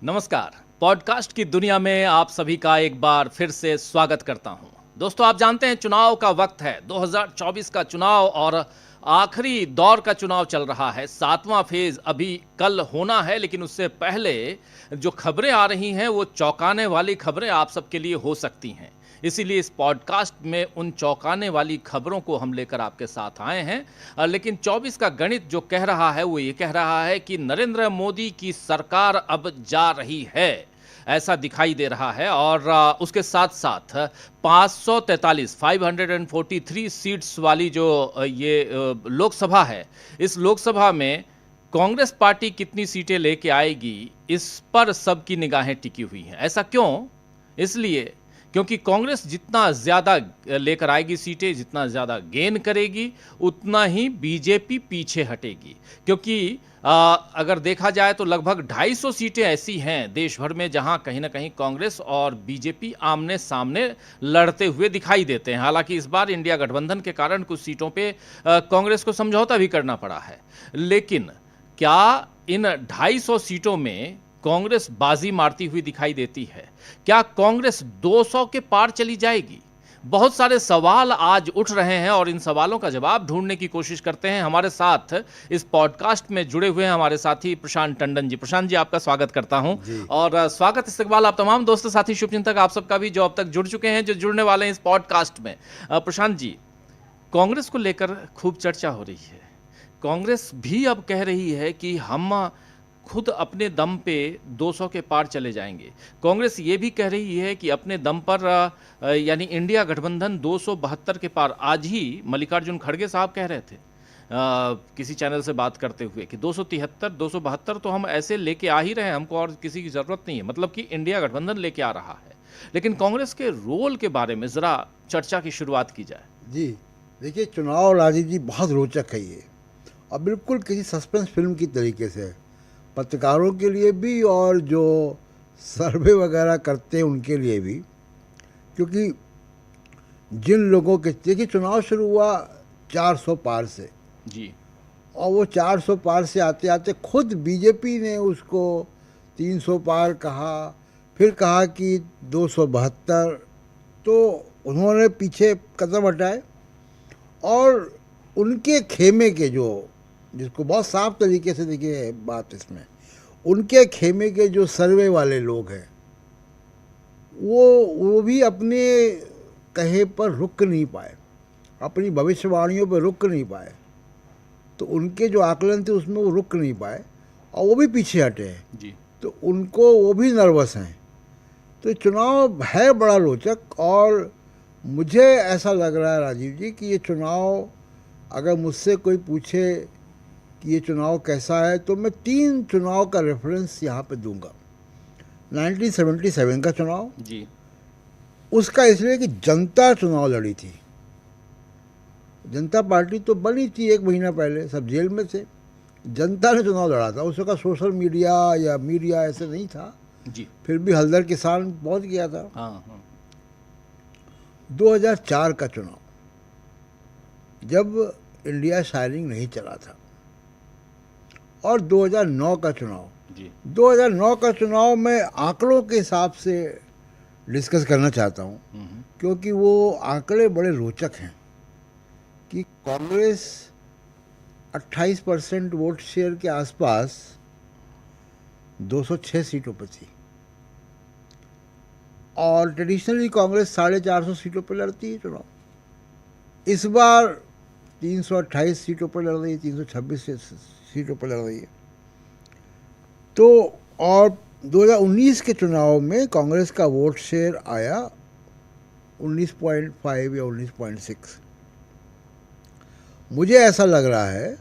नमस्कार। पॉडकास्ट की दुनिया में आप सभी का एक बार फिर से स्वागत करता हूं। दोस्तों, आप जानते हैं चुनाव का वक्त है, 2024 का चुनाव और आखिरी दौर का चुनाव चल रहा है। 7वां फेज अभी कल होना है, लेकिन उससे पहले जो खबरें आ रही हैं वो चौंकाने वाली खबरें आप सबके लिए हो सकती हैं। इसीलिए इस पॉडकास्ट में उन चौंकाने वाली खबरों को हम लेकर आपके साथ आए हैं। लेकिन 24 का गणित जो कह रहा है वो ये कह रहा है कि नरेंद्र मोदी की सरकार अब जा रही है, ऐसा दिखाई दे रहा है। और उसके साथ साथ 543 सीट्स वाली जो ये लोकसभा है, इस लोकसभा में कांग्रेस पार्टी कितनी सीटें लेके आएगी, इस पर सबकी निगाहें टिकी हुई हैं। ऐसा क्यों? इसलिए क्योंकि कांग्रेस जितना ज्यादा लेकर आएगी सीटें, जितना ज्यादा गेन करेगी, उतना ही बीजेपी पीछे हटेगी। क्योंकि अगर देखा जाए तो लगभग 250 सीटें ऐसी हैं देश भर में जहां कहीं ना कहीं कांग्रेस और बीजेपी आमने सामने लड़ते हुए दिखाई देते हैं। हालांकि इस बार इंडिया गठबंधन के कारण कुछ सीटों पे कांग्रेस को समझौता भी करना पड़ा है। लेकिन क्या इन 250 सीटों में कांग्रेस बाजी मारती हुई दिखाई देती है? क्या कांग्रेस 200 के पार चली जाएगी? बहुत सारे सवाल आज उठ रहे हैं और इन सवालों का जवाब ढूंढने की कोशिश करते हैं। हमारे साथ इस पॉडकास्ट में जुड़े हुए हैं हमारे साथी प्रशांत टंडन जी। प्रशांत जी, आपका स्वागत करता हूं। और स्वागत इस्तकबाल आप तमाम दोस्तों, साथी, शुभचिंतक आप सबका भी जो अब तक जुड़ चुके हैं, जो जुड़ने वाले हैं इस पॉडकास्ट में। प्रशांत जी, कांग्रेस को लेकर खूब चर्चा हो रही है। कांग्रेस भी अब कह रही है कि हम खुद अपने दम पे 200 के पार चले जाएंगे। कांग्रेस ये भी कह रही है कि अपने दम पर यानी इंडिया गठबंधन 272 के पार। आज ही मल्लिकार्जुन खड़गे साहब कह रहे थे किसी चैनल से बात करते हुए कि 273 272 तो हम ऐसे लेके आ ही रहे हैं, हमको और किसी की ज़रूरत नहीं है। मतलब कि इंडिया गठबंधन लेके आ रहा है। लेकिन कांग्रेस के रोल के बारे में ज़रा चर्चा की शुरुआत की जाए। जी देखिए, चुनाव राजीव जी बहुत रोचक है ये, और बिल्कुल किसी सस्पेंस फिल्म की तरीके से है, पत्रकारों के लिए भी और जो सर्वे वगैरह करते हैं उनके लिए भी। क्योंकि जिन लोगों के, देखिए, चुनाव शुरू हुआ 400 पार से जी, और वो 400 पार से आते आते खुद बीजेपी ने उसको 300 पार कहा, फिर कहा कि 272, तो उन्होंने पीछे कदम हटाए और उनके खेमे के जो, जिसको बहुत साफ तरीके से देखिए बात इसमें, उनके खेमे के जो सर्वे वाले लोग हैं वो भी अपने कहे पर रुक नहीं पाए, अपनी भविष्यवाणियों पर रुक नहीं पाए। तो उनके जो आकलन थे उसमें वो रुक नहीं पाए और वो भी पीछे हटे हैं जी, तो उनको, वो भी नर्वस हैं। तो चुनाव है बड़ा रोचक, और मुझे ऐसा लग रहा है राजीव जी कि ये चुनाव, अगर मुझसे कोई पूछे कि ये चुनाव कैसा है, तो मैं 3 चुनाव का रेफरेंस यहाँ पे दूंगा। 1977 का चुनाव, जी, उसका इसलिए कि जनता चुनाव लड़ी थी। जनता पार्टी तो बनी थी 1 महीना पहले, सब जेल में थे, जनता ने चुनाव लड़ा था। उसका सोशल मीडिया या मीडिया ऐसे नहीं था, जी, फिर भी हल्दर किसान पहुंच गया था। हाँ, हाँ, 2004 का चुनाव, जब इंडिया शायरिंग नहीं चला था, और 2009 का चुनाव। जी, 2009 का चुनाव मैं आंकड़ों के हिसाब से डिस्कस करना चाहता हूँ, क्योंकि वो आंकड़े बड़े रोचक हैं कि कांग्रेस 28% वोट शेयर के आसपास 206 सीटों पर थी, और ट्रेडिशनली कांग्रेस 450 सीटों पर लड़ती है चुनाव। इस बार 328 सीटों पर लड़ रही है, 326 सीटों पर लड़ रही है। तो और 2019 के चुनाव में कांग्रेस का वोट शेयर आया 19.5 या 19.6। मुझे ऐसा लग रहा है,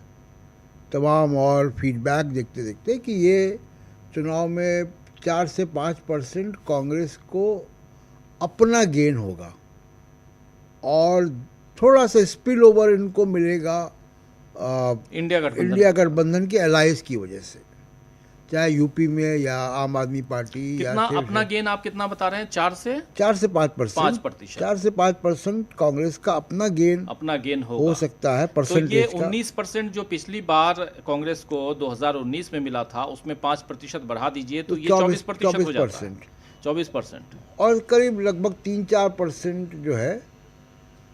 तमाम और फीडबैक देखते देखते, कि ये चुनाव में 4 से 5% कांग्रेस को अपना गेन होगा, और थोड़ा सा स्पिल ओवर इनको मिलेगा इंडिया गठबंधन इंडिया गठबंधन के अलायंस की वजह से। चाहे यूपी में या आम आदमी पार्टी या कितना शिवसेना। अपना गेन आप कितना बता रहे हैं? 4 से 4 से 5%। 5%। 4 से 5% कांग्रेस का अपना गेन अपना गेन हो होगा। सकता है तो ये परसेंटेज का। 19% जो पिछली बार कांग्रेस को 2019 में मिला था, उसमें 5% बढ़ा दीजिए तो ये 24% हो जाता है। 24%। और करीब लगभग 3-4% जो है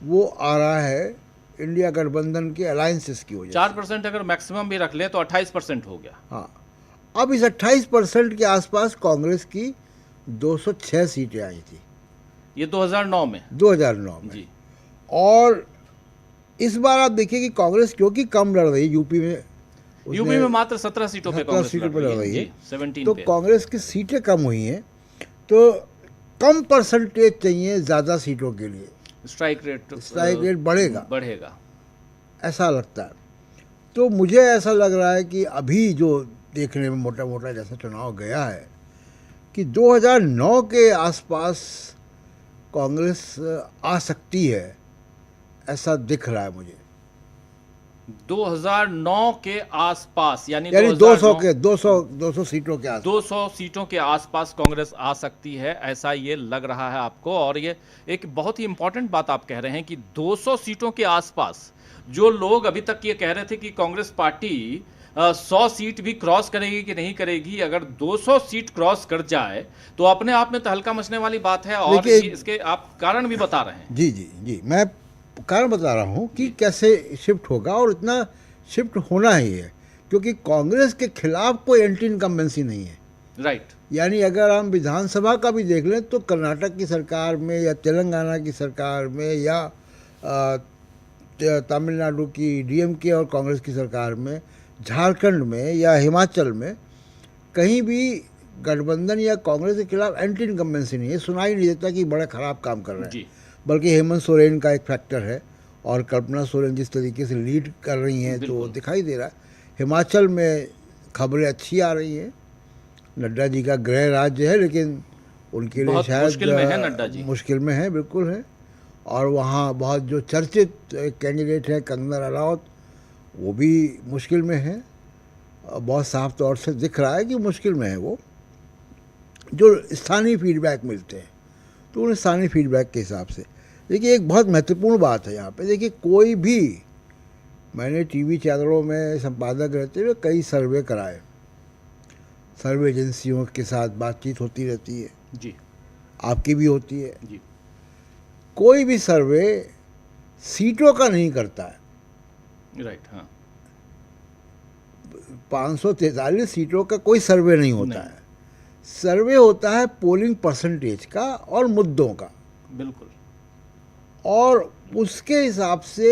वो आ रहा है इंडिया गठबंधन के अलायंसेस की वजह 4% अगर मैक्सिमम भी रख लें तो 28% हो गया। से। हाँ, अब इस 28% के आसपास कांग्रेस की 206 सीटें आई थी ये 2009 में। 2009 में। जी और इस बार आप देखिए कि कांग्रेस क्योंकि कम लड़ रही है यूपी में, यूपी में मात्र 17 सीटों पे 17 कांग्रेस सीटों पर लड़ लड़ रही है, जी 17 तो पे। कांग्रेस की सीटें कम हुई हैं, तो कम परसेंटेज चाहिए ज़्यादा सीटों के लिए, स्ट्राइक रेट बढ़ेगा। ऐसा लगता है। तो मुझे ऐसा लग रहा है कि अभी जो देखने में मोटा मोटा जैसा चुनाव गया है कि 2009 के आसपास कांग्रेस आ सकती है, ऐसा दिख रहा है मुझे। 2009 के आसपास यानी 200 सीटों के आसपास 200 सीटों के आसपास कांग्रेस आ सकती है, ऐसा ये लग रहा है आपको। और ये एक बहुत ही इंपॉर्टेंट बात आप कह रहे हैं कि 200 सीटों के आसपास जो लोग अभी तक ये कह रहे थे कि कांग्रेस पार्टी 100 सीट भी क्रॉस करेगी कि नहीं करेगी, अगर 200 सीट क्रॉस कर जाए तो अपने आप में तहलका मचने वाली बात है। और इसके आप कारण भी बता रहे हैं। जी, मैं कारण बता रहा हूँ कि कैसे शिफ्ट होगा, और इतना शिफ्ट होना ही है क्योंकि कांग्रेस के खिलाफ कोई एंटी इनकम्बेंसी नहीं है। राइट। यानी अगर हम विधानसभा का भी देख लें तो कर्नाटक की सरकार में या तेलंगाना की सरकार में या तमिलनाडु की डीएमके और कांग्रेस की सरकार में, झारखंड में या हिमाचल में, कहीं भी गठबंधन या कांग्रेस के खिलाफ एंटी इनकम्बेंसी नहीं है। सुनाई नहीं देता कि बड़ा खराब काम कर रहे हैं, बल्कि हेमंत सोरेन का एक फैक्टर है और कल्पना सोरेन जिस तरीके से लीड कर रही हैं तो दिखाई दे रहा है। हिमाचल में खबरें अच्छी आ रही हैं, नड्डा जी का गृह राज्य है लेकिन उनके लिए शायद मुश्किल में है नड्डा जी। मुश्किल में है, बिल्कुल है। और वहाँ बहुत जो चर्चित कैंडिडेट है कंगना रनौत, वो भी मुश्किल में है। बहुत साफ तौर से दिख रहा है कि मुश्किल में है वो। जो स्थानीय फीडबैक मिलते हैं तो उन स्थानीय फीडबैक के हिसाब से देखिए, एक बहुत महत्वपूर्ण बात है यहाँ पे। देखिए, कोई भी, मैंने टीवी चैनलों में संपादक रहते हुए कई सर्वे कराए, सर्वे एजेंसियों के साथ बातचीत होती रहती है जी, आपकी भी होती है जी। कोई भी सर्वे सीटों का नहीं करता है। राइट। हाँ, 543 सीटों का कोई सर्वे नहीं होता है। सर्वे होता है पोलिंग परसेंटेज का और मुद्दों का, बिल्कुल। और उसके हिसाब से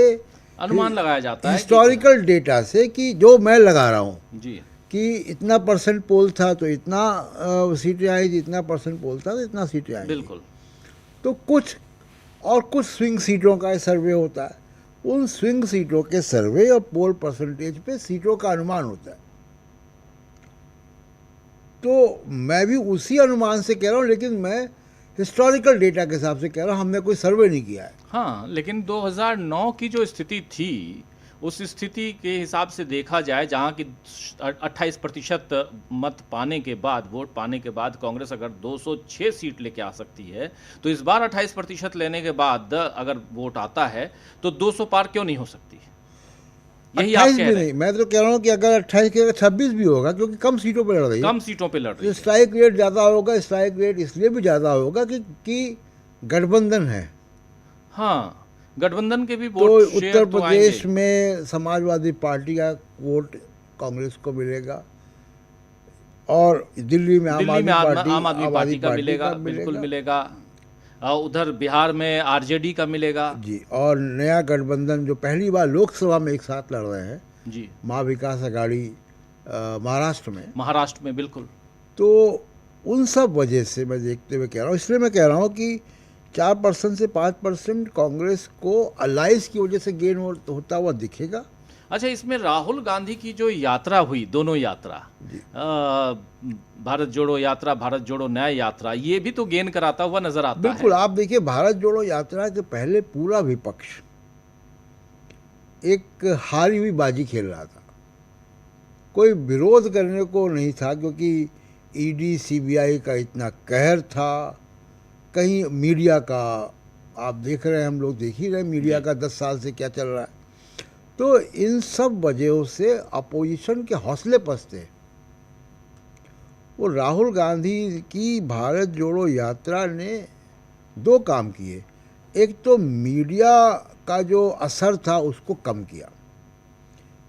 अनुमान लगाया जाता है हिस्टोरिकल डेटा से कि जो मैं लगा रहा हूँ जी, कि इतना परसेंट पोल था तो इतना सीटें आई थी, इतना परसेंट पोल था तो इतना सीटें आई। बिल्कुल। तो कुछ स्विंग सीटों का सर्वे होता है। उन स्विंग सीटों के सर्वे और पोल परसेंटेज पे सीटों का अनुमान होता है। तो मैं भी उसी अनुमान से कह रहा हूँ, लेकिन मैं हिस्टोरिकल डेटा के हिसाब से कह रहा हूँ, हमने कोई सर्वे नहीं किया है। हाँ, लेकिन 2009 की जो स्थिति थी, उस स्थिति के हिसाब से देखा जाए, जहाँ की 28% मत पाने के बाद, वोट पाने के बाद कांग्रेस अगर 206 सीट लेके आ सकती है, तो इस बार 28% लेने के बाद अगर वोट आता है तो 200 पार क्यों नहीं हो सकती? यही आप कह रहे हैं। मैं तो कह रहा हूँ कि अगर 28 के 26 भी होगा, क्योंकि कम सीटों पर लड़ रही है, कम सीटों पे लड़ रही है, तो स्ट्राइक रेट ज़्यादा होगा। स्ट्राइक रेट इसलिए भी ज़्यादा होगा कि गठबंधन है। हाँ, गठबंधन के भी तो वोट उत्तर प्रदेश में समाजवादी पार्टी का वोट कांग्रेस को मिलेगा और दिल्ली में आम आदमी पार्टी का मिलेगा, बिल्कुल मिलेगा। उधर बिहार में आरजेडी का मिलेगा जी। और नया गठबंधन जो पहली बार लोकसभा में एक साथ लड़ रहे हैं जी, महा विकास अघाड़ी महाराष्ट्र में, बिल्कुल। तो उन सब वजह से मैं देखते हुए कह रहा हूँ, इसलिए मैं कह रहा हूँ कि 4% से 5% कांग्रेस को अलायंस की वजह से गेन होता हुआ दिखेगा। अच्छा, इसमें राहुल गांधी की जो यात्रा हुई, दोनों यात्रा, भारत जोड़ो यात्रा, भारत जोड़ो न्याय यात्रा, ये भी तो गेन कराता हुआ नजर आता है। बिल्कुल। आप देखिए, भारत जोड़ो यात्रा के पहले पूरा विपक्ष एक हारी हुई बाजी खेल रहा था। कोई विरोध करने को नहीं था, क्योंकि ईडी सीबीआई का इतना कहर था। कहीं मीडिया का, आप देख रहे हैं, हम लोग देख ही रहे हैं मीडिया का 10 साल से क्या चल रहा है। तो इन सब वजहों से अपोजिशन के हौसले पस्त थे। वो राहुल गांधी की भारत जोड़ो यात्रा ने 2 काम किए। एक तो मीडिया का जो असर था उसको कम किया,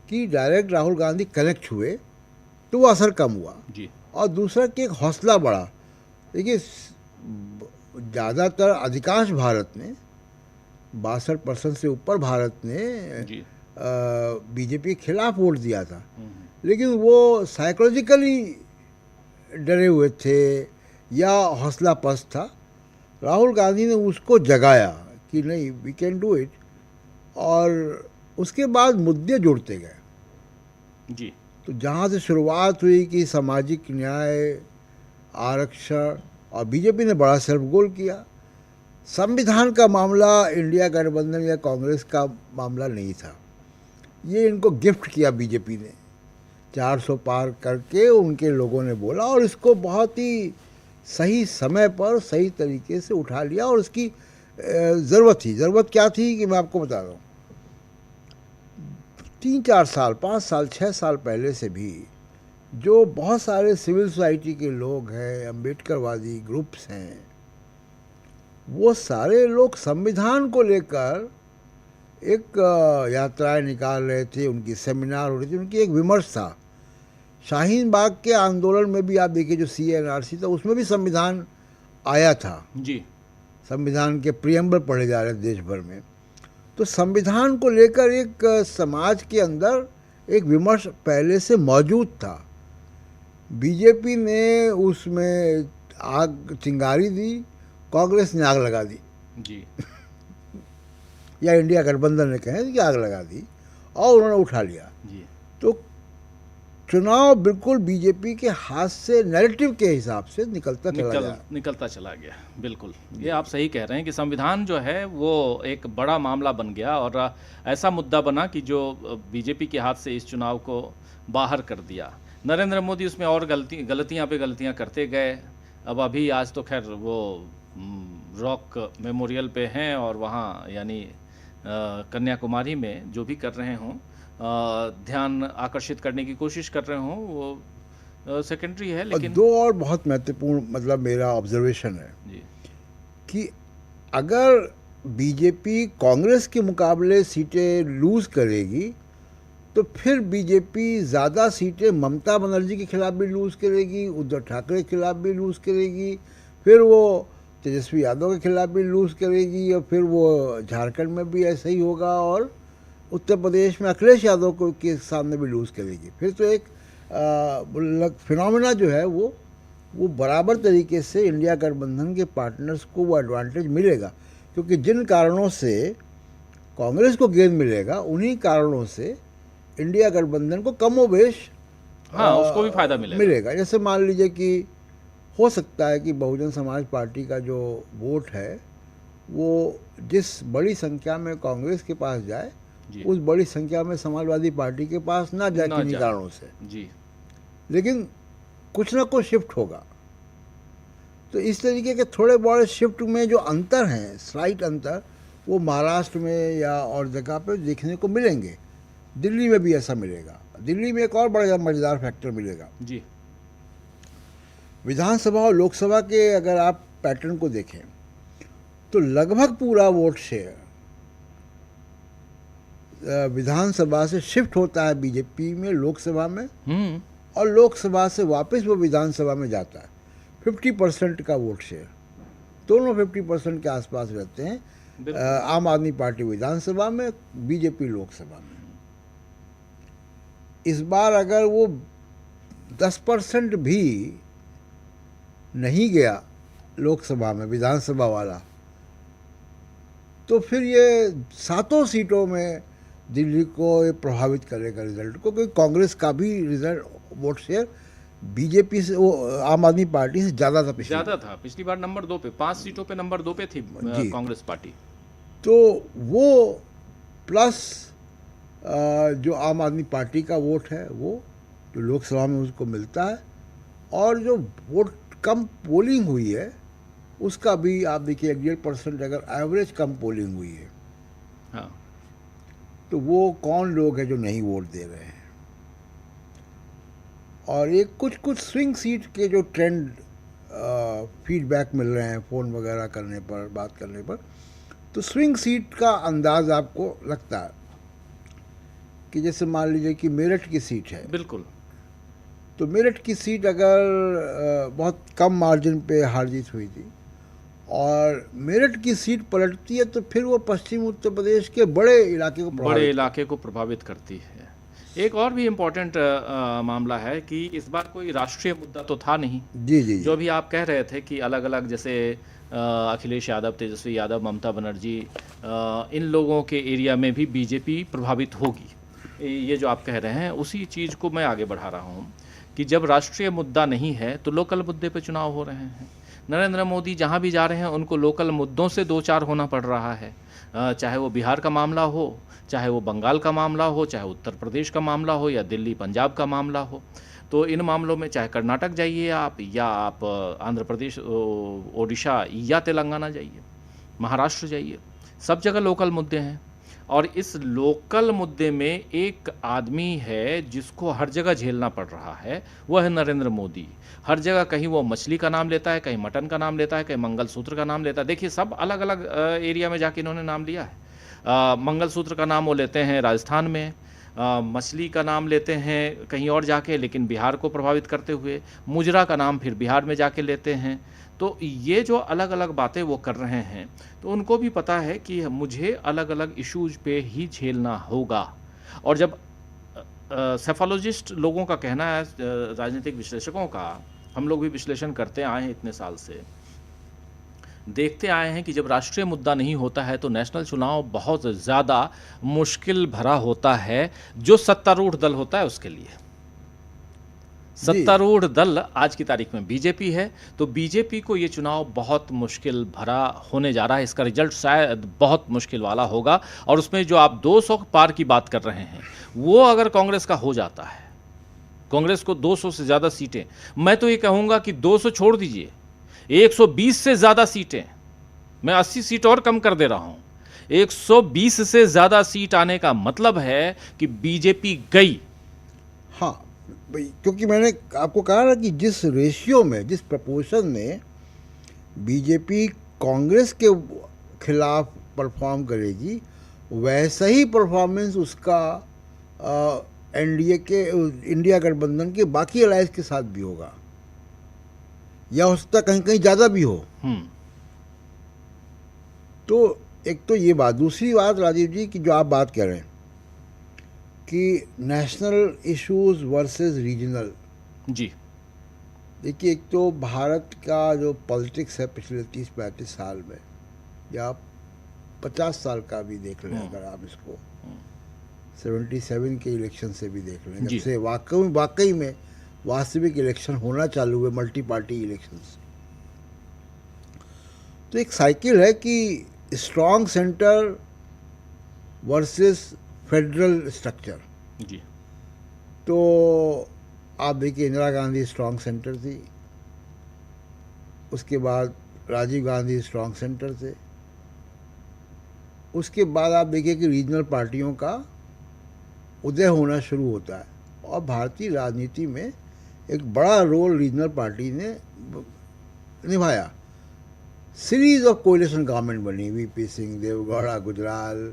कि डायरेक्ट राहुल गांधी कनेक्ट हुए तो वो असर कम हुआ जी। और दूसरा कि एक हौसला बढ़ा। देखिए, ज़्यादातर अधिकांश भारत में 62% से ऊपर भारत ने जी। बीजेपी के खिलाफ वोट दिया था, लेकिन वो साइकोलॉजिकली डरे हुए थे या हौसला पस्त था। राहुल गांधी ने उसको जगाया कि नहीं, वी कैन डू इट, और उसके बाद मुद्दे जुड़ते गए। जी। तो जहाँ से शुरुआत हुई कि सामाजिक न्याय, आरक्षण, और बीजेपी ने बड़ा सेल्फ गोल किया। संविधान का मामला इंडिया गठबंधन या कांग्रेस का मामला नहीं था, ये इनको गिफ्ट किया बीजेपी ने। 400 पार करके उनके लोगों ने बोला, और इसको बहुत ही सही समय पर सही तरीके से उठा लिया। और उसकी ज़रूरत थी। ज़रूरत क्या थी कि मैं आपको बता रहा हूँ, 3-4 साल, 5 साल, 6 साल पहले से भी जो बहुत सारे सिविल सोसाइटी के लोग हैं, अम्बेडकरवादी ग्रुप्स हैं, वो सारे लोग संविधान को लेकर एक यात्राएं निकाल रहे थे, उनकी सेमिनार हो रही थी, उनकी एक विमर्श था। शाहीन बाग के आंदोलन में भी आप देखिए, जो CNRC था, उसमें भी संविधान आया था। जी। संविधान के प्रियम्बल पढ़े जा रहे थे देश भर में। तो संविधान को लेकर एक समाज के अंदर एक विमर्श पहले से मौजूद था। बीजेपी ने उसमें आग चिंगारी दी, कांग्रेस ने आग लगा दी जी। या इंडिया गठबंधन ने कहें कि आग लगा दी, और उन्होंने उठा लिया। जी। तो चुनाव बिल्कुल बीजेपी के हाथ से नैरेटिव के हिसाब से निकलता चला गया। बिल्कुल, ये आप सही कह रहे हैं कि संविधान जो है वो एक बड़ा मामला बन गया और ऐसा मुद्दा बना कि जो बीजेपी के हाथ से इस चुनाव को बाहर कर दिया। नरेंद्र मोदी उसमें और गलतियां पे गलतियां करते गए। अब अभी आज तो खैर वो रॉक मेमोरियल पे हैं और वहाँ यानी कन्याकुमारी में जो भी कर रहे हों, ध्यान आकर्षित करने की कोशिश कर रहे हों, वो सेकेंडरी है। लेकिन 2 और बहुत महत्वपूर्ण, मतलब मेरा ऑब्जर्वेशन है जी, कि अगर बीजेपी कांग्रेस के मुकाबले सीटें लूज़ करेगी तो फिर बीजेपी ज़्यादा सीटें ममता बनर्जी के खिलाफ भी लूज़ करेगी, उद्धव ठाकरे के खिलाफ भी लूज़ करेगी, फिर वो तेजस्वी यादव के खिलाफ भी लूज़ करेगी, और फिर वो झारखंड में भी ऐसा ही होगा, और उत्तर प्रदेश में अखिलेश यादव को के सामने भी लूज़ करेगी। फिर तो एक फिनोमेना जो है वो बराबर तरीके से इंडिया गठबंधन के पार्टनर्स को वो एडवांटेज मिलेगा, क्योंकि जिन कारणों से कांग्रेस को गेंद मिलेगा, उन्हीं कारणों से इंडिया गठबंधन को कमोबेश उसको भी फायदा मिलेगा। जैसे मान लीजिए कि हो सकता है कि बहुजन समाज पार्टी का जो वोट है वो जिस बड़ी संख्या में कांग्रेस के पास जाए, उस बड़ी संख्या में समाजवादी पार्टी के पास ना जाए किन्हीं कारणों से जी, लेकिन कुछ ना कुछ शिफ्ट होगा। तो इस तरीके के थोड़े बड़े शिफ्ट में जो अंतर हैं, स्लाइट अंतर, वो महाराष्ट्र में या और जगह पे देखने को मिलेंगे। दिल्ली में भी ऐसा मिलेगा। दिल्ली में एक और बड़ा मजेदार फैक्टर मिलेगा जी। विधानसभा और लोकसभा के अगर आप पैटर्न को देखें तो लगभग पूरा वोट शेयर विधानसभा से शिफ्ट होता है बीजेपी में लोकसभा में, और लोकसभा से वापस वो विधानसभा में जाता है। 50% का वोट शेयर, दोनों 50% के आसपास रहते हैं। आम आदमी पार्टी विधानसभा में, बीजेपी लोकसभा में। इस बार अगर वो 10% भी नहीं गया लोकसभा में, विधानसभा वाला, तो फिर ये 7 सीटों में दिल्ली को प्रभावित करेगा रिजल्ट को, क्योंकि कांग्रेस का भी रिजल्ट वोट शेयर बीजेपी से, वो आम आदमी पार्टी से ज़्यादा था। पिछली बार नंबर 2 पे, 5 सीटों पे नंबर 2 पे थी कांग्रेस पार्टी। तो वो प्लस जो आम आदमी पार्टी का वोट है वो जो लोकसभा में उसको मिलता है, और जो वोट कम पोलिंग हुई है उसका भी आप देखिए 1.5% अगर एवरेज कम पोलिंग हुई है हाँ। तो वो कौन लोग हैं जो नहीं वोट दे रहे हैं। और ये कुछ कुछ स्विंग सीट के जो ट्रेंड फीडबैक मिल रहे हैं फ़ोन वगैरह करने पर, बात करने पर, तो स्विंग सीट का अंदाज़ आपको लगता है कि जैसे मान लीजिए कि मेरठ की सीट है, बिल्कुल। तो मेरठ की सीट अगर बहुत कम मार्जिन पे हार जीत हुई थी और मेरठ की सीट पलटती है तो फिर वो पश्चिम उत्तर प्रदेश के बड़े इलाके को बड़े इलाके को प्रभावित करती है। एक और भी इम्पोर्टेंट मामला है कि इस बार कोई राष्ट्रीय मुद्दा तो था नहीं। जी जी जो जी भी आप कह रहे थे कि अलग अलग जैसे अखिलेश यादव, तेजस्वी यादव, ममता बनर्जी, इन लोगों के एरिया में भी बीजेपी प्रभावित होगी, ये जो आप कह रहे हैं उसी चीज़ को मैं आगे बढ़ा रहा हूँ कि जब राष्ट्रीय मुद्दा नहीं है तो लोकल मुद्दे पे चुनाव हो रहे हैं। नरेंद्र मोदी जहाँ भी जा रहे हैं उनको लोकल मुद्दों से दो चार होना पड़ रहा है, चाहे वो बिहार का मामला हो, चाहे वो बंगाल का मामला हो, चाहे उत्तर प्रदेश का मामला हो, या दिल्ली पंजाब का मामला हो। तो इन मामलों में चाहे कर्नाटक जाइए आप, या आप आंध्र प्रदेश, ओडिशा या तेलंगाना जाइए, महाराष्ट्र जाइए, सब जगह लोकल मुद्दे हैं। और इस लोकल मुद्दे में एक आदमी है जिसको हर जगह झेलना पड़ रहा है, वह है नरेंद्र मोदी। हर जगह कहीं वो मछली का नाम लेता है, कहीं मटन का नाम लेता है, कहीं मंगलसूत्र का नाम लेता है। देखिए सब अलग अलग एरिया में जाके इन्होंने नाम लिया है। मंगलसूत्र का नाम वो लेते हैं राजस्थान में, मछली का नाम लेते हैं कहीं और जाके, लेकिन बिहार को प्रभावित करते हुए, मुजरा का नाम फिर बिहार में जाके लेते हैं। तो ये जो अलग अलग बातें वो कर रहे हैं, तो उनको भी पता है कि मुझे अलग अलग इश्यूज पे ही झेलना होगा। और जब सेफोलॉजिस्ट लोगों का कहना है, राजनीतिक विश्लेषकों का, हम लोग भी विश्लेषण करते आए हैं इतने साल से, देखते आए हैं कि जब राष्ट्रीय मुद्दा नहीं होता है तो नेशनल चुनाव बहुत ज़्यादा मुश्किल भरा होता है, जो सत्तारूढ़ दल होता है उसके लिए। जी सत्तारूढ़ दल आज की तारीख में बीजेपी है, तो बीजेपी को ये चुनाव बहुत मुश्किल भरा होने जा रहा है। इसका रिजल्ट शायद बहुत मुश्किल वाला होगा। और उसमें जो आप 200 पार की बात कर रहे हैं, वो अगर कांग्रेस का हो जाता है, कांग्रेस को 200 से ज़्यादा सीटें, मैं तो ये कहूँगा कि 200 छोड़ दीजिए, 120 से ज़्यादा सीटें, मैं 80 सीट और कम कर दे रहा हूँ, 120 से ज़्यादा सीट आने का मतलब है कि बीजेपी गई। हाँ भाई, क्योंकि मैंने आपको कहा ना कि जिस रेशियो में, जिस प्रपोर्शन में बीजेपी कांग्रेस के खिलाफ परफॉर्म करेगी, वैसा ही परफॉर्मेंस उसका एनडीए के, इंडिया गठबंधन के बाकी अलायंस के साथ भी होगा, या हो सकता कहीं कहीं ज़्यादा भी हो। तो एक तो ये बात, दूसरी बात राजीव जी की जो आप बात कह रहे हैं कि नेशनल इश्यूज वर्सेस रीजनल, जी, देखिए एक तो भारत का जो पॉलिटिक्स है पिछले 30-35 साल में, या 50 साल का भी देख लें अगर आप इसको, 77 के इलेक्शन से भी देख लें, जब से वाकई में वास्तविक इलेक्शन होना चालू हुए, मल्टी पार्टी इलेक्शंस, तो एक साइकिल है कि strong centre versus federal structure. जी, तो आप देखिए इंदिरा गांधी स्ट्रॉन्ग सेंटर थी, उसके बाद राजीव गांधी स्ट्रॉन्ग सेंटर थे, उसके बाद आप देखिए कि रीजनल पार्टियों का उदय होना शुरू होता है, और भारतीय राजनीति में एक बड़ा रोल रीजनल पार्टी ने निभाया। सीरीज ऑफ कोलिशन गवर्नमेंट बनी, वीपी सिंह, देवगौड़ा, गुजराल,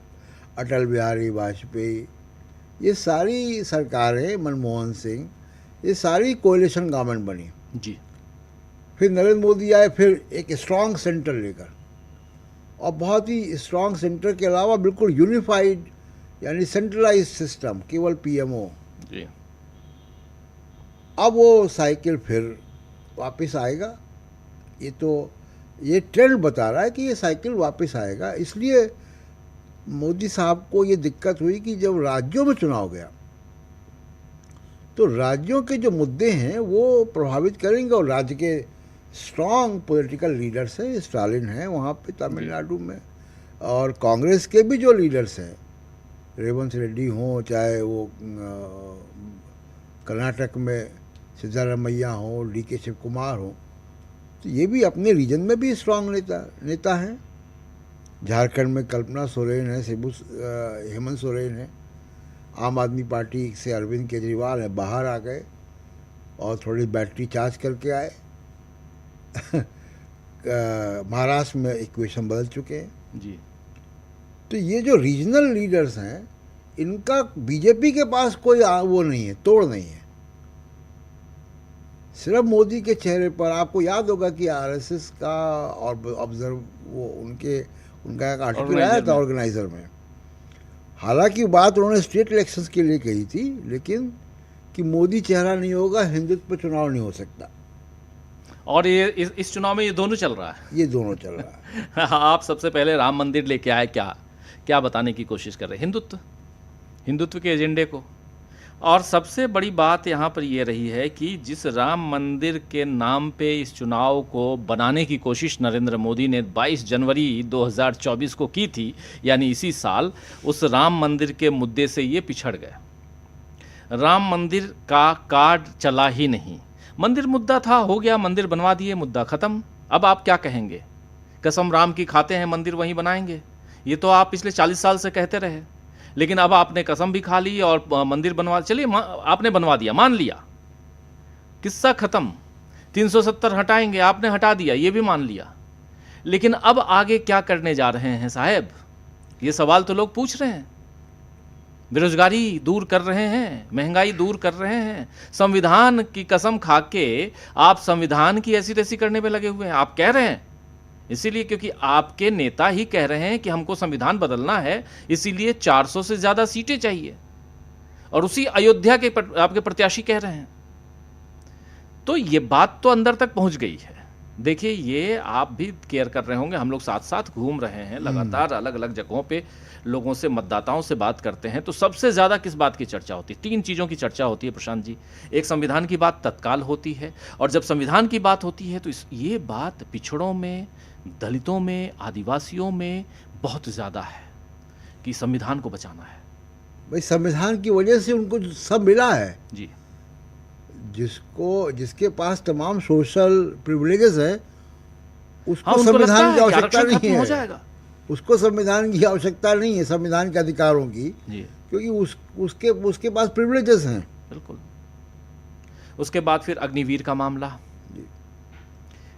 अटल बिहारी वाजपेयी, ये सारी सरकारें, मनमोहन सिंह, ये सारी कोलिशन गवर्नमेंट बनी। जी, फिर नरेंद्र मोदी आए, फिर एक स्ट्रॉन्ग सेंटर लेकर, और बहुत ही स्ट्रॉन्ग सेंटर के अलावा बिल्कुल यूनिफाइड यानी सेंट्रलाइज सिस्टम, केवल पीएमओ। जी, अब वो साइकिल फिर वापस आएगा, ये ट्रेंड बता रहा है कि ये साइकिल वापस आएगा। इसलिए मोदी साहब को ये दिक्कत हुई कि जब राज्यों में चुनाव गया तो राज्यों के जो मुद्दे हैं वो प्रभावित करेंगे, और राज्य के स्ट्रॉन्ग पॉलिटिकल लीडर्स हैं, स्टालिन हैं वहाँ पे तमिलनाडु में, और कांग्रेस के भी जो लीडर्स हैं, रेवंत रेड्डी हों, चाहे वो कर्नाटक में सिद्धारमैया हो, DK शिव कुमार हो, तो ये भी अपने रीजन में भी स्ट्रांग नेता हैं। झारखंड में कल्पना सोरेन है, हेमंत सोरेन है। आम आदमी पार्टी से अरविंद केजरीवाल है, बाहर आ गए और थोड़ी बैटरी चार्ज करके आए। महाराष्ट्र में इक्वेशन बदल चुके हैं जी। तो ये जो रीजनल लीडर्स हैं, इनका बीजेपी के पास कोई वो नहीं है, तोड़ नहीं है। सिर्फ मोदी के चेहरे पर, आपको याद होगा कि RSS का और ऑब्जर्व वो उनका एक आर्टिकल आया था ऑर्गेनाइजर में। हालांकि बात उन्होंने स्टेट इलेक्शंस के लिए कही थी, लेकिन कि मोदी चेहरा नहीं होगा, हिंदुत्व पर चुनाव नहीं हो सकता। और ये इस चुनाव में ये दोनों चल रहा है। ये दोनों चल रहा है। आप सबसे पहले राम मंदिर लेके आए, क्या बताने की कोशिश कर रहे हैं? हिंदुत्व के एजेंडे को। और सबसे बड़ी बात यहाँ पर ये रही है कि जिस राम मंदिर के नाम पे इस चुनाव को बनाने की कोशिश नरेंद्र मोदी ने 22 जनवरी 2024 को की थी, यानी इसी साल, उस राम मंदिर के मुद्दे से ये पिछड़ गए। राम मंदिर का कार्ड चला ही नहीं। मंदिर मुद्दा था, हो गया, मंदिर बनवा दिए, मुद्दा खत्म। अब आप क्या कहेंगे? कसम राम की खाते हैं, मंदिर वहीं बनाएंगे। ये तो आप पिछले 40 साल से कहते रहे, लेकिन अब आपने कसम भी खा ली और मंदिर बनवा, चलिए आपने बनवा दिया, मान लिया, किस्सा खत्म। 370 हटाएंगे, आपने हटा दिया, ये भी मान लिया। लेकिन अब आगे क्या करने जा रहे हैं साहब? ये सवाल तो लोग पूछ रहे हैं। बेरोजगारी दूर कर रहे हैं, महंगाई दूर कर रहे हैं, संविधान की कसम खा के आप संविधान की ऐसी तैसी करने पे लगे हुए हैं। आप कह रहे हैं इसीलिए क्योंकि आपके नेता ही कह रहे हैं कि हमको संविधान बदलना है, इसीलिए 400 से ज्यादा सीटें चाहिए, और उसी अयोध्या के आपके प्रत्याशी कह रहे हैं। तो ये बात तो अंदर तक पहुंच गई है। देखिए, ये आप भी केयर कर रहे होंगे, हम लोग साथ साथ घूम रहे हैं, लगातार अलग अलग जगहों पे लोगों से, मतदाताओं से बात करते हैं। तो सबसे ज़्यादा किस बात की चर्चा होती है? 3 चीज़ों की चर्चा होती है प्रशांत जी। एक, संविधान की बात तत्काल होती है, और जब संविधान की बात होती है तो ये बात पिछड़ों में, दलितों में, आदिवासियों में बहुत ज़्यादा है कि संविधान को बचाना है। भाई, संविधान की वजह से उनको सब मिला है जी। जिसके पास तमाम सोशल प्रिविलेजेस है, उसको उनको संविधान की आवश्यकता आरक्षण नहीं खत्म हो है। जाएगा। उसको संविधान की आवश्यकता नहीं है, संविधान के अधिकारों की, जी। क्योंकि उसके पास प्रिविलेजेस हैं। बिल्कुल। उसके बाद फिर अग्निवीर का मामला,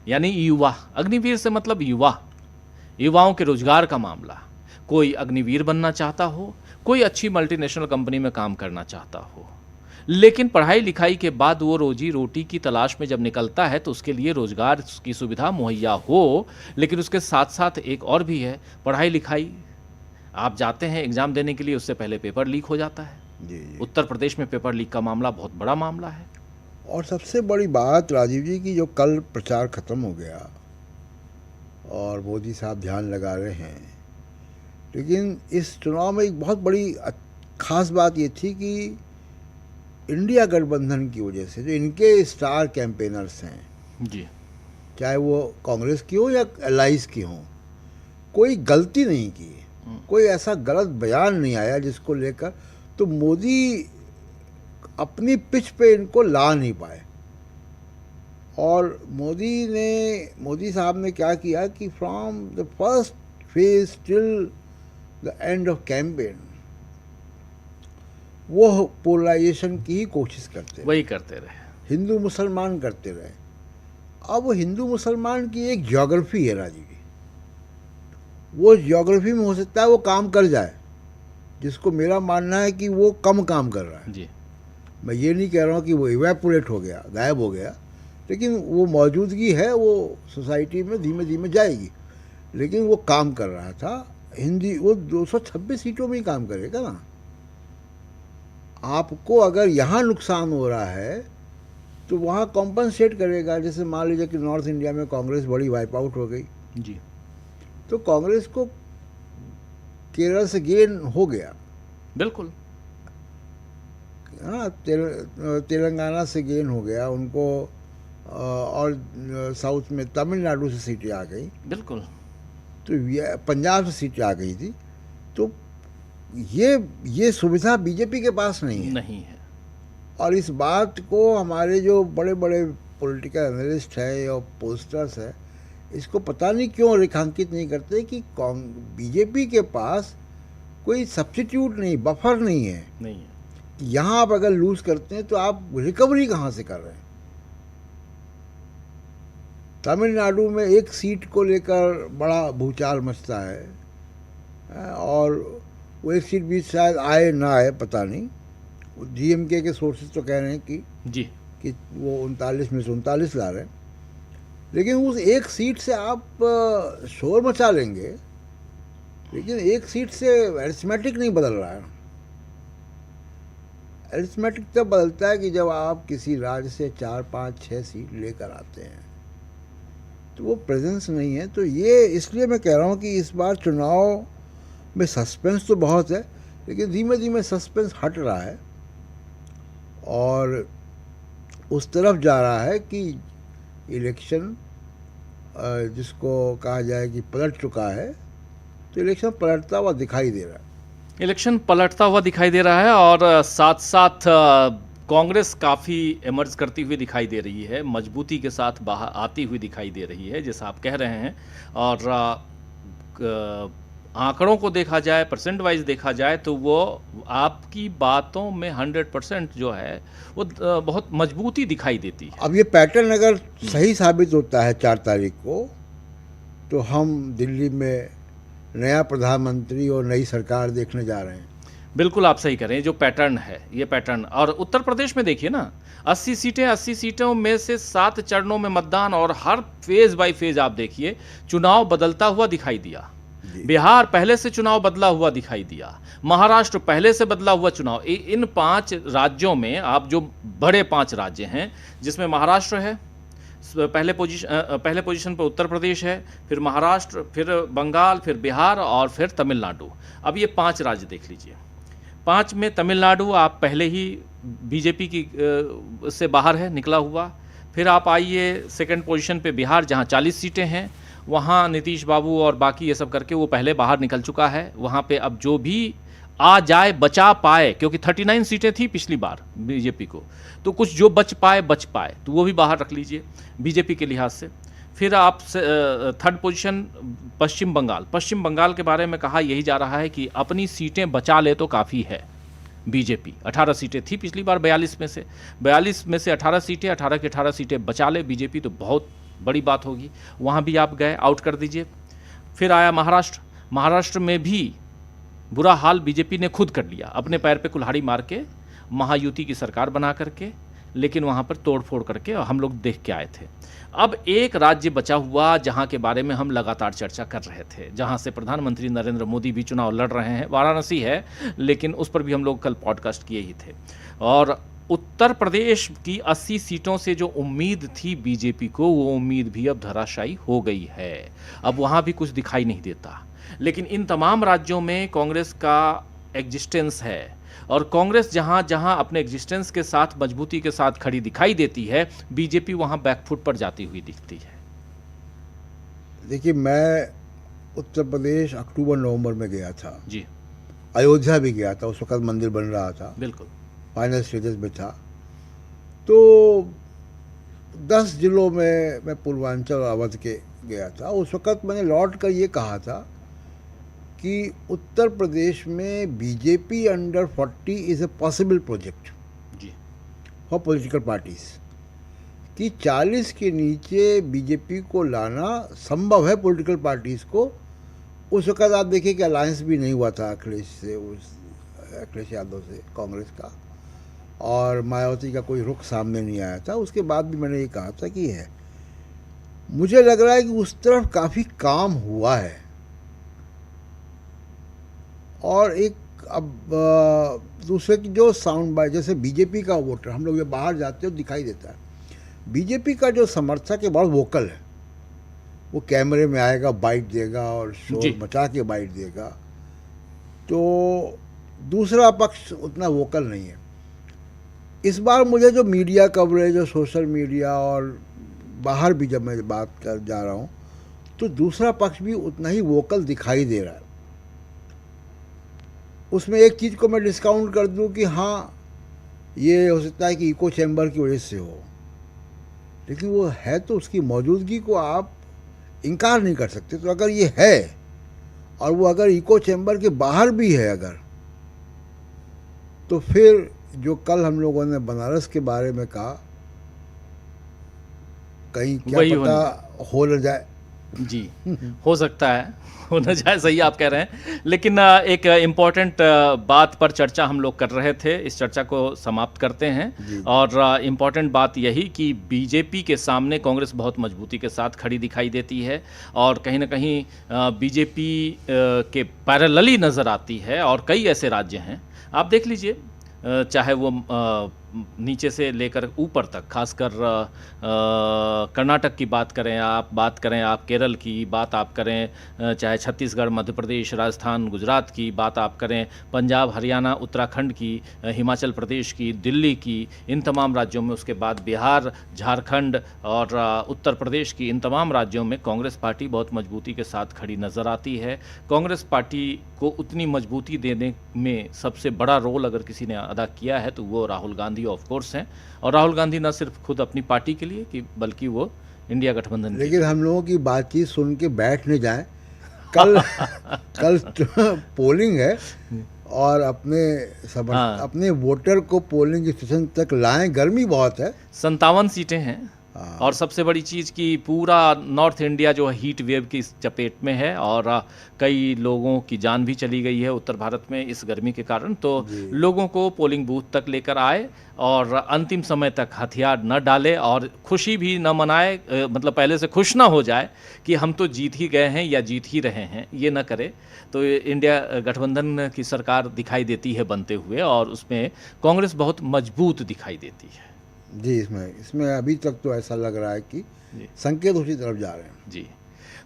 यानी युवा, अग्निवीर से मतलब युवाओं के रोजगार का मामला। कोई अग्निवीर बनना चाहता हो, कोई अच्छी मल्टीनेशनल कंपनी में काम करना चाहता हो, लेकिन पढ़ाई लिखाई के बाद वो रोजी रोटी की तलाश में जब निकलता है तो उसके लिए रोजगार की सुविधा मुहैया हो। लेकिन उसके साथ साथ एक और भी है, पढ़ाई लिखाई। आप जाते हैं एग्जाम देने के लिए, उससे पहले पेपर लीक हो जाता है। जी। उत्तर प्रदेश में पेपर लीक का मामला बहुत बड़ा मामला है। और सबसे बड़ी बात राजीव जी की, जो कल प्रचार खत्म हो गया और मोदी साहब ध्यान लगा रहे हैं, लेकिन इस चुनाव में एक बहुत बड़ी खास बात ये थी कि इंडिया गठबंधन की वजह से जो इनके स्टार कैंपेनर्स हैं, जी, चाहे वो कांग्रेस की हो या एलाइज की हो, कोई गलती नहीं की, कोई ऐसा गलत बयान नहीं आया जिसको लेकर तो मोदी अपनी पिच पे इनको ला नहीं पाए। और मोदी साहब ने क्या किया कि from the first phase till the end of campaign वो पोलराइजेशन की ही कोशिश वही करते रहे, हिंदू मुसलमान करते रहे। अब वो हिंदू मुसलमान की एक ज्योग्राफी है राजी की, वो ज्योग्राफी में हो सकता है वो काम कर जाए, जिसको मेरा मानना है कि वो कम काम कर रहा है जी। मैं ये नहीं कह रहा हूँ कि वो इवेपोरेट हो गया, गायब हो गया, लेकिन वो मौजूदगी है, वो सोसाइटी में धीमे धीमे जाएगी, लेकिन वो काम कर रहा था। वो 226 सीटों में ही काम करेगा ना। आपको अगर यहाँ नुकसान हो रहा है तो वहाँ कॉम्पनसेट करेगा। जैसे मान लीजिए कि नॉर्थ इंडिया में कांग्रेस बड़ी वाइप आउट हो गई जी, तो कांग्रेस को केरल से गेन हो गया, बिल्कुल, हाँ, तेलंगाना से गेन हो गया उनको, और साउथ में तमिलनाडु से सीटें आ गई, बिल्कुल, तो पंजाब से सीटें आ गई थी। तो ये सुविधा बीजेपी के पास नहीं है। और इस बात को हमारे जो बड़े बड़े पॉलिटिकल एनालिस्ट है और पोस्टर्स है, इसको पता नहीं क्यों रेखांकित नहीं करते कि बीजेपी के पास कोई सब्स्टिट्यूट नहीं, बफर नहीं है। नहीं है। यहाँ आप अगर लूज करते हैं तो आप रिकवरी कहाँ से कर रहे हैं? तमिलनाडु में एक सीट को लेकर बड़ा भूचाल मचता है और वो एक सीट भी शायद आए ना आए, पता नहीं। डीएमके के सोर्सेज तो कह रहे हैं कि वो 39 में से 39 ला रहे हैं, लेकिन उस एक सीट से आप शोर मचा लेंगे, लेकिन एक सीट से अरिथमेटिक नहीं बदल रहा है। अरिथमेटिक तब बदलता है कि जब आप किसी राज्य से 4, 5, 6 सीट लेकर आते हैं, तो वो प्रेजेंस नहीं है। तो ये इसलिए मैं कह रहा हूँ कि इस बार चुनाव में सस्पेंस तो बहुत है, लेकिन धीमे धीमे सस्पेंस हट रहा है और उस तरफ जा रहा है कि इलेक्शन जिसको कहा जाए कि पलट चुका है, तो इलेक्शन पलटता हुआ दिखाई दे रहा है। इलेक्शन पलटता हुआ दिखाई दे रहा है और साथ साथ कांग्रेस काफ़ी इमर्ज करती हुई दिखाई दे रही है, मजबूती के साथ बाहर आती हुई दिखाई दे रही है, जैसा आप कह रहे हैं। और आंकड़ों को देखा जाए, परसेंट वाइज देखा जाए, तो वो आपकी बातों में 100% जो है वो बहुत मजबूती दिखाई देती है। अब ये पैटर्न अगर सही साबित होता है 4 तारीख को, तो हम दिल्ली में नया प्रधानमंत्री और नई सरकार देखने जा रहे हैं। बिल्कुल आप सही कह रहे हैं, जो पैटर्न है ये पैटर्न। और उत्तर प्रदेश में देखिए ना, 80 सीटें, 80 सीटों में से 7 चरणों में मतदान, और हर फेज बाय फेज आप देखिए चुनाव बदलता हुआ दिखाई दिया। बिहार पहले से चुनाव बदला हुआ दिखाई दिया, महाराष्ट्र पहले से बदला हुआ चुनाव। इन 5 राज्यों में आप जो बड़े 5 राज्य हैं, जिसमें महाराष्ट्र है पहले पोजीशन पर, उत्तर प्रदेश है, फिर महाराष्ट्र, फिर बंगाल, फिर बिहार और फिर तमिलनाडु। अब ये 5 राज्य देख लीजिए। 5 में तमिलनाडु आप पहले ही बीजेपी की से बाहर है, निकला हुआ। फिर आप आइए सेकंड पोजीशन पे बिहार, जहां 40 सीटें हैं, वहाँ नीतीश बाबू और बाकी ये सब करके वो पहले बाहर निकल चुका है। वहाँ पे अब जो भी आ जाए, बचा पाए, क्योंकि 39 सीटें थी पिछली बार बीजेपी को, तो कुछ जो बच पाए तो वो भी बाहर रख लीजिए बीजेपी के लिहाज से। फिर आप थर्ड पोजीशन पश्चिम बंगाल के बारे में कहा यही जा रहा है कि अपनी सीटें बचा ले तो काफ़ी है बीजेपी। 18 सीटें थी पिछली बार 42 में से 18 सीटें, 18 की 18 सीटें बचा ले बीजेपी, तो बहुत बड़ी बात होगी। वहाँ भी आप गए, आउट कर दीजिए। फिर आया महाराष्ट्र में भी बुरा हाल बीजेपी ने खुद कर लिया, अपने पैर पे कुल्हाड़ी मार के महायुति की सरकार बना करके, लेकिन वहाँ पर तोड़फोड़ करके हम लोग देख के आए थे। अब एक राज्य बचा हुआ जहाँ के बारे में हम लगातार चर्चा कर रहे थे, जहाँ से प्रधानमंत्री नरेंद्र मोदी भी चुनाव लड़ रहे हैं, वाराणसी है, लेकिन उस पर भी हम लोग कल पॉडकास्ट किए ही थे। और उत्तर प्रदेश की 80 सीटों से जो उम्मीद थी बीजेपी को, वो उम्मीद भी अब धराशायी हो गई है। अब वहाँ भी कुछ दिखाई नहीं देता। लेकिन इन तमाम राज्यों में कांग्रेस का एग्जिस्टेंस है, और कांग्रेस जहां जहां अपने एग्जिस्टेंस के साथ मजबूती के साथ खड़ी दिखाई देती है, बीजेपी वहां बैकफुट पर जाती हुई दिखती है। देखिए, मैं उत्तर प्रदेश अक्टूबर-नवंबर में गया था जी। अयोध्या भी गया था, उस वक्त मंदिर बन रहा था, बिल्कुल फाइनल स्टेजेस में था। तो 10 जिलों में मैं पूर्वांचल और अवध के गया था। उस वक्त मैंने लौट कर ये कहा था कि उत्तर प्रदेश में BJP under 40 is a possible project जी फॉर पॉलिटिकल पार्टीज, कि 40 के नीचे बीजेपी को लाना संभव है पॉलिटिकल पार्टीज़ को। उस वक्त आप देखिए कि अलायंस भी नहीं हुआ था अखिलेश यादव से कांग्रेस का, और मायावती का कोई रुख सामने नहीं आया था। उसके बाद भी मैंने ये कहा था कि है, मुझे लग रहा है कि उस तरफ काफ़ी काम हुआ है। और एक अब दूसरे की जो साउंड बाइट, जैसे बीजेपी का वोटर, हम लोग ये बाहर जाते हो दिखाई देता है, बीजेपी का जो समर्थक है बहुत वोकल है। वो कैमरे में आएगा, बाइट देगा और शोर मचा के बाइट देगा। तो दूसरा पक्ष उतना वोकल नहीं है। इस बार मुझे जो मीडिया कवरेज और सोशल मीडिया और बाहर भी जब मैं बात कर जा रहा हूँ, तो दूसरा पक्ष भी उतना ही वोकल दिखाई दे रहा है। उसमें एक चीज़ को मैं डिस्काउंट कर दूं कि हाँ, ये हो सकता है कि इको चैम्बर की वजह से हो, लेकिन वो है तो उसकी मौजूदगी को आप इनकार नहीं कर सकते। तो अगर ये है और वो अगर इको चैम्बर के बाहर भी है अगर, तो फिर जो कल हम लोगों ने बनारस के बारे में कहा, कहीं क्या वही पता हो न जाए। जी, हो सकता है, हो ना जाए, सही आप कह रहे हैं। लेकिन एक इम्पॉर्टेंट बात पर चर्चा हम लोग कर रहे थे, इस चर्चा को समाप्त करते हैं। जी। और इम्पॉर्टेंट बात यही कि बीजेपी के सामने कांग्रेस बहुत मजबूती के साथ खड़ी दिखाई देती है और कहीं ना कहीं बीजेपी के पैरेलली नज़र आती है। और कई ऐसे राज्य हैं, आप देख लीजिए, चाहे वो नीचे से लेकर ऊपर तक, खासकर कर्नाटक की बात करें आप केरल की बात आप करें, चाहे छत्तीसगढ़, मध्य प्रदेश, राजस्थान, गुजरात की बात आप करें, पंजाब, हरियाणा, उत्तराखंड की, हिमाचल प्रदेश की, दिल्ली की, इन तमाम राज्यों में, उसके बाद बिहार, झारखंड और उत्तर प्रदेश की, इन तमाम राज्यों में कांग्रेस पार्टी बहुत मजबूती के साथ खड़ी नज़र आती है। कांग्रेस पार्टी को उतनी मजबूती देने में सबसे बड़ा रोल अगर किसी ने अदा किया है तो वो राहुल गांधी ऑफ कोर्स हैं। और राहुल गांधी न सिर्फ खुद अपनी पार्टी के लिए कि बल्कि वो इंडिया गठबंधन के लेकिन हम लोगों की बातचीत सुन के बैठ नहीं जाए। कल कल पोलिंग है और हाँ। अपने वोटर को पोलिंग स्टेशन तक लाएं। गर्मी बहुत है। 57 सीटें हैं। हाँ। और सबसे बड़ी चीज़ कि पूरा नॉर्थ इंडिया जो है हीट वेव की चपेट में है और कई लोगों की जान भी चली गई है उत्तर भारत में इस गर्मी के कारण। तो जी। लोगों को पोलिंग बूथ तक लेकर आए और अंतिम समय तक हथियार न डाले और खुशी भी न मनाए, मतलब पहले से खुश ना हो जाए कि हम तो जीत ही गए हैं या जीत ही रहे हैं, ये न करे। तो इंडिया गठबंधन की सरकार दिखाई देती है बनते हुए और उसमें कांग्रेस बहुत मजबूत दिखाई देती है। जी, इसमें अभी तक तो ऐसा लग रहा है कि जी। संकेत उसी तरफ जा रहे हैं। जी,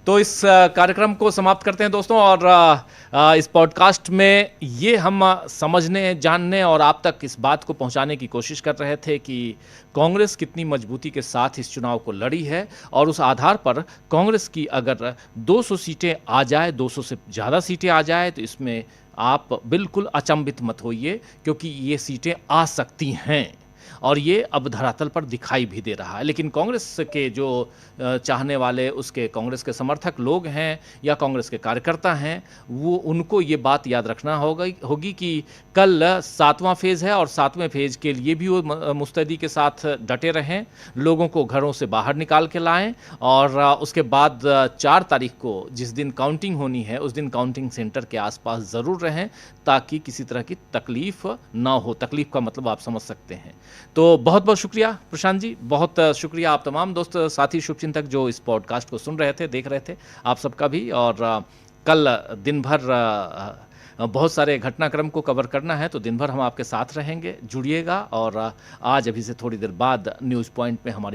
तो इस कार्यक्रम को समाप्त करते हैं दोस्तों। और इस पॉडकास्ट में ये हम समझने, जानने और आप तक इस बात को पहुंचाने की कोशिश कर रहे थे कि कांग्रेस कितनी मजबूती के साथ इस चुनाव को लड़ी है और उस आधार पर कांग्रेस की अगर 200 सीटें आ जाए, 200 से ज़्यादा सीटें आ जाए, तो इसमें आप बिल्कुल अचंभित मत होइए, क्योंकि ये सीटें आ सकती हैं और ये अब धरातल पर दिखाई भी दे रहा है। लेकिन कांग्रेस के जो चाहने वाले, उसके कांग्रेस के समर्थक लोग हैं या कांग्रेस के कार्यकर्ता हैं, वो उनको ये बात याद रखना होगी कि कल 7वां फेज़ है और 7वें फेज़ के लिए भी वो मुस्तैदी के साथ डटे रहें, लोगों को घरों से बाहर निकाल के लाएं और उसके बाद 4 तारीख को जिस दिन काउंटिंग होनी है उस दिन काउंटिंग सेंटर के आसपास ज़रूर रहें, ताकि किसी तरह की तकलीफ़ ना हो। तकलीफ़ का मतलब आप समझ सकते हैं। तो बहुत बहुत शुक्रिया प्रशांत जी, बहुत शुक्रिया आप तमाम दोस्त, साथी, शुभचिंतक जो इस पॉडकास्ट को सुन रहे थे, देख रहे थे, आप सबका भी। और कल दिन भर बहुत सारे घटनाक्रम को कवर करना है, तो दिन भर हम आपके साथ रहेंगे, जुड़िएगा। और आज अभी से थोड़ी देर बाद न्यूज़ पॉइंट में हमारी